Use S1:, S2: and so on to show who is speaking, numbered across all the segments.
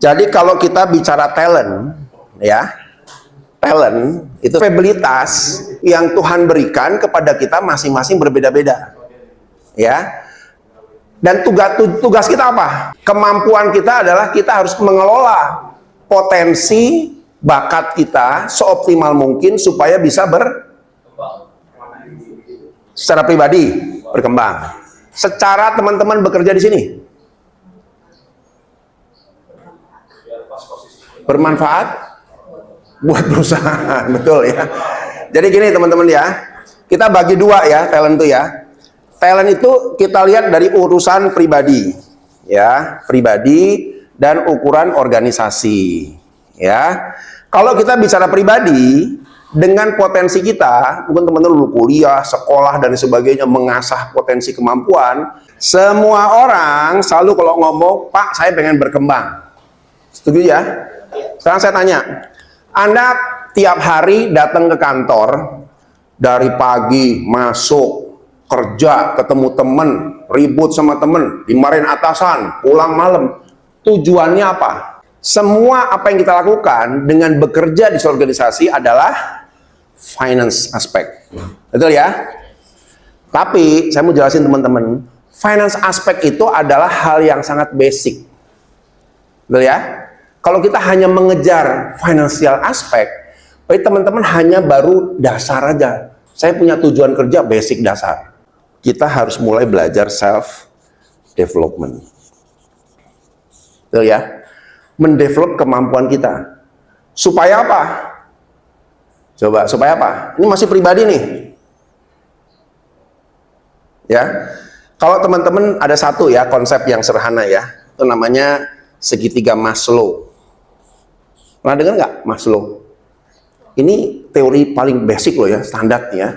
S1: Jadi kalau kita bicara talent, ya, talent itu kapabilitas yang Tuhan berikan kepada kita masing-masing berbeda-beda, ya. Dan tugas kita apa? Kemampuan kita adalah kita harus mengelola potensi bakat kita seoptimal mungkin supaya bisa secara pribadi berkembang. Secara teman-teman bekerja di sini bermanfaat buat perusahaan, betul ya. Jadi gini teman-teman ya, kita bagi dua ya talent itu ya. Talent itu kita lihat dari urusan pribadi, ya, pribadi dan ukuran organisasi, ya. Kalau kita bicara pribadi, dengan potensi kita, mungkin teman-teman dulu kuliah, sekolah dan sebagainya, mengasah potensi kemampuan. Semua orang selalu kalau ngomong, Pak, saya pengen berkembang. Setuju ya? Sekarang saya tanya, Anda tiap hari datang ke kantor, dari pagi masuk, kerja, ketemu temen, ribut sama temen, dimarahin atasan, pulang malam. Tujuannya apa? Semua apa yang kita lakukan dengan bekerja di suatu organisasi adalah finance aspek. Betul ya? Tapi saya mau jelasin teman-teman, finance aspek itu adalah hal yang sangat basic. Betul ya? Kalau kita hanya mengejar financial aspek, berarti teman-teman hanya baru dasar aja. Saya punya tujuan kerja basic dasar. Kita harus mulai belajar self-development. Betul ya? Mendevelop kemampuan kita. Supaya apa? Coba, supaya apa? Ini masih pribadi nih. Ya. Kalau teman-teman ada satu ya, konsep yang sederhana ya. Itu namanya segitiga Maslow. Pernah dengar nggak Maslow? Ini teori paling basic loh ya, standar ya.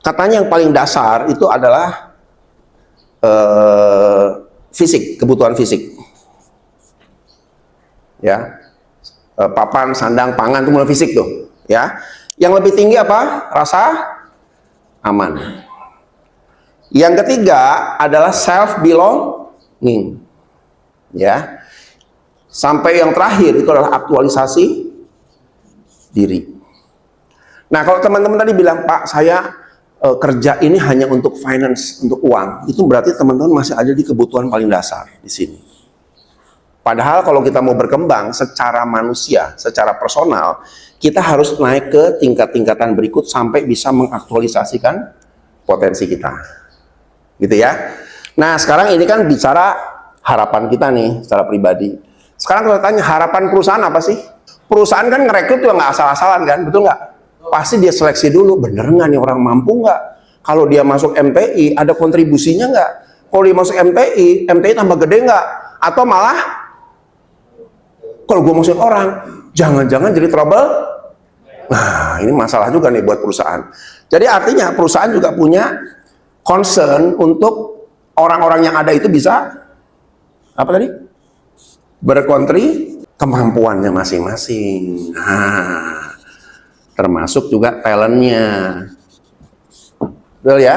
S1: Katanya yang paling dasar itu adalah fisik, kebutuhan fisik. Ya, papan, sandang, pangan itu mulai fisik tuh. Ya, yang lebih tinggi apa? Rasa aman. Yang ketiga adalah self belonging. Ya, sampai yang terakhir itu adalah aktualisasi diri. Nah, kalau teman-teman tadi bilang, Pak, saya kerja ini hanya untuk finance, untuk uang, itu berarti teman-teman masih ada di kebutuhan paling dasar di sini. Padahal kalau kita mau berkembang secara manusia, secara personal, kita harus naik ke tingkat-tingkatan berikut sampai bisa mengaktualisasikan potensi kita. Gitu ya. Nah, sekarang ini kan bicara harapan kita nih secara pribadi. Sekarang kita tanya harapan perusahaan apa sih? Perusahaan kan ngerekrut juga nggak asal-asalan kan, betul nggak? Pasti dia seleksi dulu, bener nggak nih orang mampu nggak? Kalau dia masuk MTI, ada kontribusinya nggak? Kalau dia masuk MTI tambah gede nggak? Atau malah, kalau gue masukin orang, jangan-jangan jadi trouble? Nah, ini masalah juga nih buat perusahaan. Jadi artinya perusahaan juga punya concern untuk orang-orang yang ada itu bisa, apa tadi? Berkontri kemampuannya masing-masing. Nah, termasuk juga talentnya. Betul ya?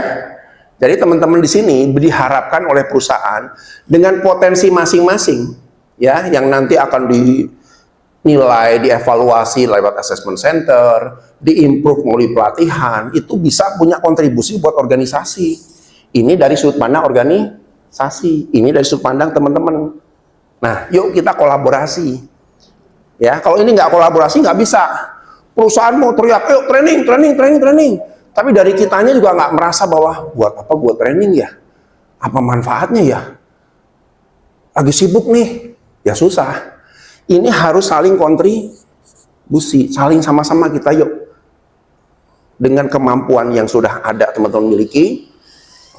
S1: Jadi teman-teman di sini diharapkan oleh perusahaan dengan potensi masing-masing ya, yang nanti akan dinilai, dievaluasi lewat assessment center, diimprove melalui pelatihan, itu bisa punya kontribusi buat organisasi. Ini dari sudut pandang organisasi, ini dari sudut pandang teman-teman. Nah, yuk kita kolaborasi. Ya, kalau ini nggak kolaborasi nggak bisa. Perusahaan mau teriak, ayo training. Tapi dari kitanya juga nggak merasa bahwa buat apa buat training ya? Apa manfaatnya ya? Lagi sibuk nih, ya susah. Ini harus saling kontribusi, saling sama-sama kita yuk. Dengan kemampuan yang sudah ada teman-teman miliki,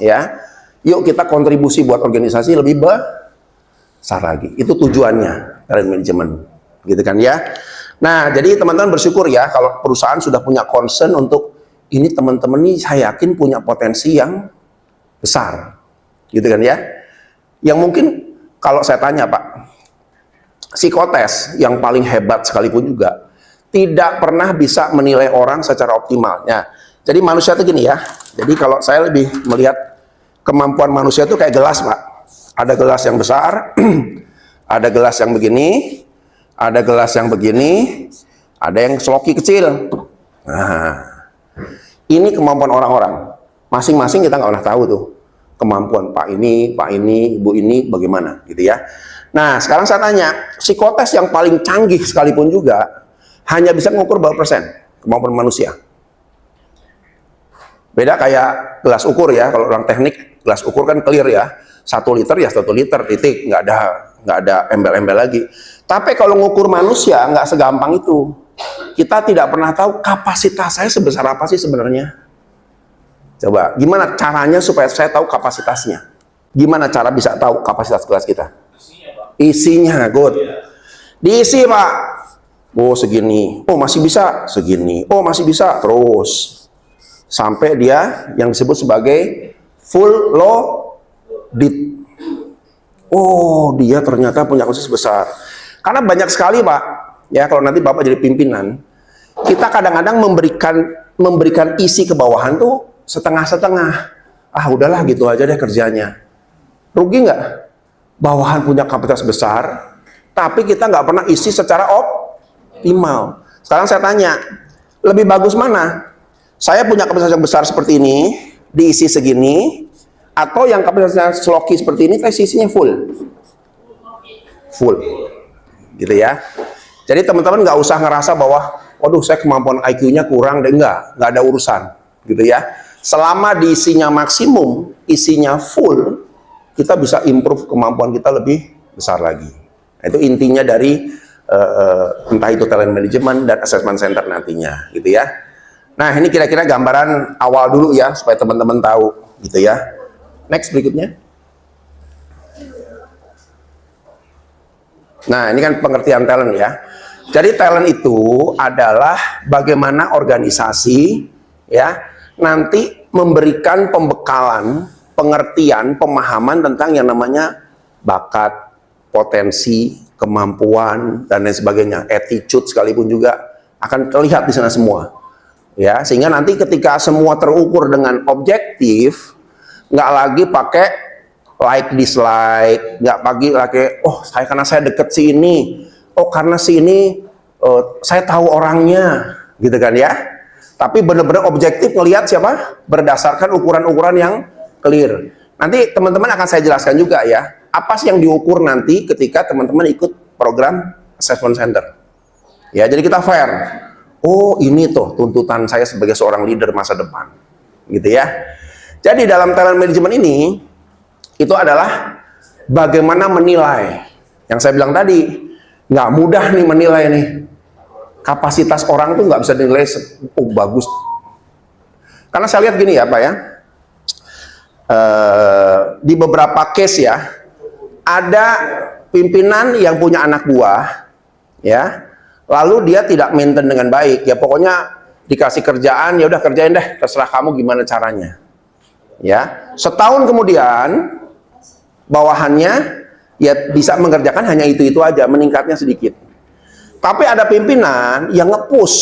S1: ya, yuk kita kontribusi buat organisasi lebih besar lagi. Itu tujuannya talent management, gitu kan ya? Nah, jadi teman-teman bersyukur ya kalau perusahaan sudah punya concern untuk ini teman-teman nih saya yakin punya potensi yang besar. Gitu kan ya. Yang mungkin kalau saya tanya Pak, psikotes yang paling hebat sekalipun juga tidak pernah bisa menilai orang secara optimal. Ya, jadi manusia itu gini ya. Jadi kalau saya lebih melihat kemampuan manusia itu kayak gelas Pak. Ada gelas yang besar, ada gelas yang begini, Ada gelas yang begini, ada yang sloki kecil. Nah, ini kemampuan orang-orang. Masing-masing kita nggak pernah tahu tuh kemampuan Pak ini, Ibu ini bagaimana, gitu ya. Nah, sekarang saya tanya, psikotes yang paling canggih sekalipun juga hanya bisa mengukur berapa persen kemampuan manusia. Beda kayak gelas ukur ya, kalau orang teknik gelas ukur kan clear ya, 1 liter ya 1 liter titik, nggak ada embel-embel lagi. Tapi kalau ngukur manusia nggak segampang itu. Kita tidak pernah tahu kapasitas saya sebesar apa sih sebenarnya. Coba, gimana caranya supaya saya tahu kapasitasnya? Gimana cara bisa tahu kapasitas gelas kita? Isinya, good. Diisi, Pak. Oh, segini. Oh, masih bisa. Segini. Oh, masih bisa. Terus. Sampai dia yang disebut sebagai full loaded. Oh, dia ternyata punya kapasitas besar. Karena banyak sekali, Pak. Ya, kalau nanti Bapak jadi pimpinan, kita kadang-kadang memberikan isi ke bawahan tuh setengah-setengah. Ah, udahlah gitu aja deh kerjanya. Rugi nggak? Bawahan punya kapasitas besar, tapi kita nggak pernah isi secara optimal. Sekarang saya tanya, lebih bagus mana? Saya punya kapasitas yang besar seperti ini, diisi segini, atau yang kapasitasnya sloki seperti ini, tapi isinya full? Full. Gitu ya. Jadi teman-teman nggak usah ngerasa bahwa, waduh saya kemampuan IQ-nya kurang, deh. Nggak ada urusan. Gitu ya. Selama diisinya maksimum, isinya full, kita bisa improve kemampuan kita lebih besar lagi. Nah, itu intinya dari entah itu talent management dan assessment center nantinya, gitu ya. Nah, ini kira-kira gambaran awal dulu ya, supaya teman-teman tahu, gitu ya. Next berikutnya. Nah, ini kan pengertian talent ya. Jadi talent itu adalah bagaimana organisasi ya nanti memberikan pembekalan, pengertian, pemahaman tentang yang namanya bakat, potensi, kemampuan dan lain sebagainya, attitude sekalipun juga akan terlihat di sana semua. Ya, sehingga nanti ketika semua terukur dengan objektif, nggak lagi pakai like dislike, nggak pakai oh karena saya deket sini, oh karena sini saya tahu orangnya, gitu kan ya. Tapi benar-benar objektif ngelihat siapa berdasarkan ukuran-ukuran yang clear. Nanti teman-teman akan saya jelaskan juga ya, apa sih yang diukur nanti ketika teman-teman ikut program assessment center. Ya, jadi kita fair. Oh, ini tuh tuntutan saya sebagai seorang leader masa depan. Gitu ya. Jadi dalam talent management ini itu adalah bagaimana menilai. Yang saya bilang tadi, nggak mudah nih menilai nih. Kapasitas orang tuh nggak bisa dinilai, oh bagus. Karena saya lihat gini ya Pak ya, di beberapa case ya, ada pimpinan yang punya anak buah, ya, lalu dia tidak maintain dengan baik, ya pokoknya dikasih kerjaan, ya udah kerjain deh, terserah kamu gimana caranya. Ya, setahun kemudian bawahannya ya bisa mengerjakan hanya itu-itu aja, meningkatnya sedikit. Tapi ada pimpinan yang nge-push,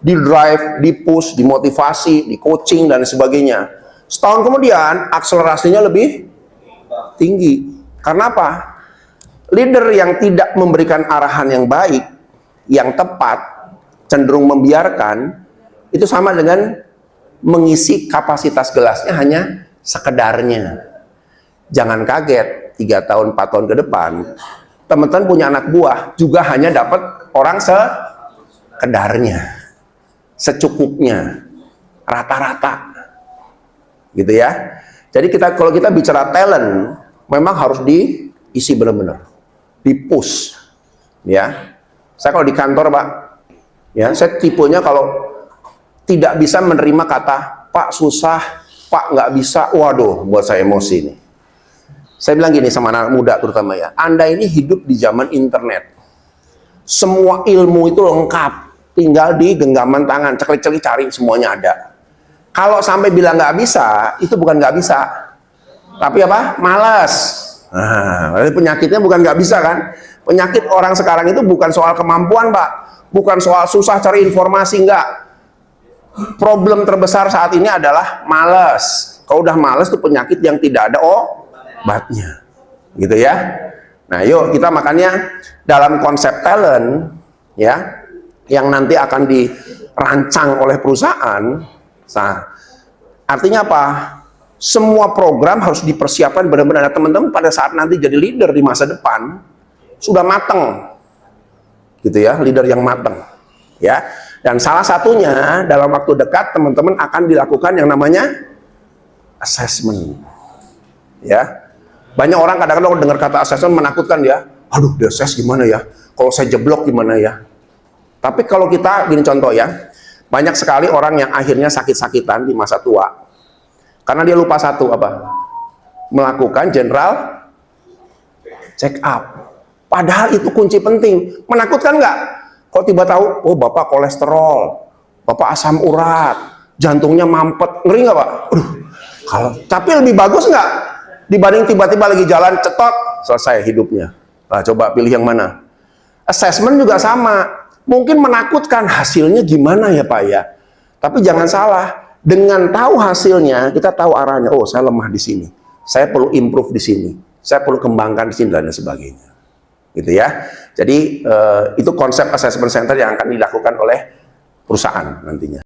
S1: di-drive, di-push, dimotivasi, di-coaching dan sebagainya. Setahun kemudian akselerasinya lebih tinggi. Karena apa? Leader yang tidak memberikan arahan yang baik, yang tepat, cenderung membiarkan, itu sama dengan mengisi kapasitas gelasnya hanya sekedarnya. Jangan kaget, 3 tahun, 4 tahun ke depan, teman-teman punya anak buah juga hanya dapat orang sekedarnya, secukupnya, rata-rata, gitu ya. Jadi kalau kita bicara talent, memang harus diisi benar-benar, di-push, ya. Saya kalau di kantor Pak, ya saya tipenya kalau tidak bisa menerima kata Pak susah, Pak nggak bisa, waduh, buat saya emosi nih. Saya bilang gini sama anak muda terutama ya, Anda ini hidup di zaman internet. Semua ilmu itu lengkap, tinggal di genggaman tangan, ceklik-ceklik cari semuanya ada. Kalau sampai bilang nggak bisa, itu bukan nggak bisa, tapi apa? Malas. Nah, penyakitnya bukan nggak bisa kan? Penyakit orang sekarang itu bukan soal kemampuan Pak, bukan soal susah cari informasi, nggak. Problem terbesar saat ini adalah malas. Kalau udah malas itu penyakit yang tidak ada obatnya, gitu ya. Nah, yuk kita makanya dalam konsep talent ya, yang nanti akan dirancang oleh perusahaan. Nah, artinya apa? Semua program harus dipersiapkan benar-benar. Teman-teman pada saat nanti jadi leader di masa depan sudah matang, gitu ya, leader yang matang, ya. Dan salah satunya dalam waktu dekat teman-teman akan dilakukan yang namanya assessment, ya. Banyak orang kadang-kadang dengar kata assessment menakutkan ya. Aduh, assess gimana ya? Kalau saya jeblok gimana ya? Tapi kalau kita, gini contoh ya, banyak sekali orang yang akhirnya sakit-sakitan di masa tua karena dia lupa satu apa? Melakukan general check up. Padahal itu kunci penting. Menakutkan nggak? Kok tiba tahu, oh bapak kolesterol, bapak asam urat, jantungnya mampet, ngeri nggak pak? Kalau tapi lebih bagus nggak dibanding tiba-tiba lagi jalan cetot selesai hidupnya. Nah, coba pilih yang mana? Assessment juga sama. Mungkin menakutkan hasilnya gimana ya Pak ya. Tapi jangan salah, dengan tahu hasilnya kita tahu arahnya. Oh, saya lemah di sini. Saya perlu improve di sini. Saya perlu kembangkan di sini dan sebagainya. Gitu ya. Jadi itu konsep assessment center yang akan dilakukan oleh perusahaan nantinya.